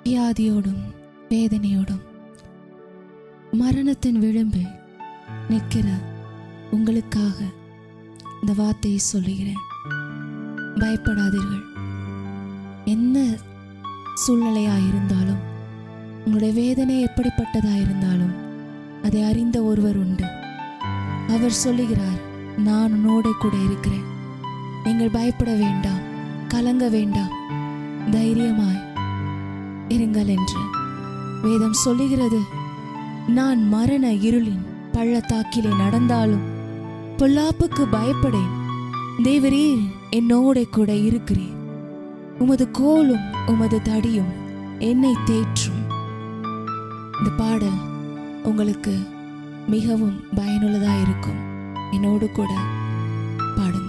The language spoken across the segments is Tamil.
வியாதியோடும் வேதனையோடும் மரணத்தின் விளிம்பில் நிற்கிற உங்களுக்காக இந்த வார்த்தையை சொல்லுகிறேன். பயப்படாதீர்கள். என்ன சூழ்நிலையாயிருந்தாலும், உங்களுடைய வேதனை எப்படிப்பட்டதாயிருந்தாலும் அதை அறிந்த ஒருவர் உண்டு. அவர் சொல்லுகிறார், நான் உன்னோட கூட இருக்கிறேன். நீங்கள் பயப்பட வேண்டாம், கலங்க வேண்டாம், தைரியமாய் இருங்கள் என்று வேதம் சொல்லுகிறது. நான் மரண இருளின் பள்ளத்தாக்கிலே நடந்தாலும் பொல்லாப்புக்கு பயப்படேன், தேவரீர் என்னோட கூட இருக்கிறீர். உமது கோலும் உமது தடியும் என்னை தேற்றும். இந்த பாடல் உங்களுக்கு மிகவும் பயனுள்ளதாக இருக்கும். என்னோடு கூட பாடுங்கள்.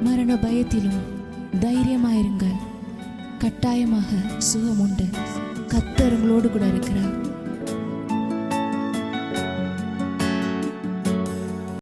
மரண பயத்திலும் தைரியமாயிருங்கள். கட்டாயமாக சுகம் உண்டு. கர்த்தர் உங்களோடு கூட இருக்கிறார்.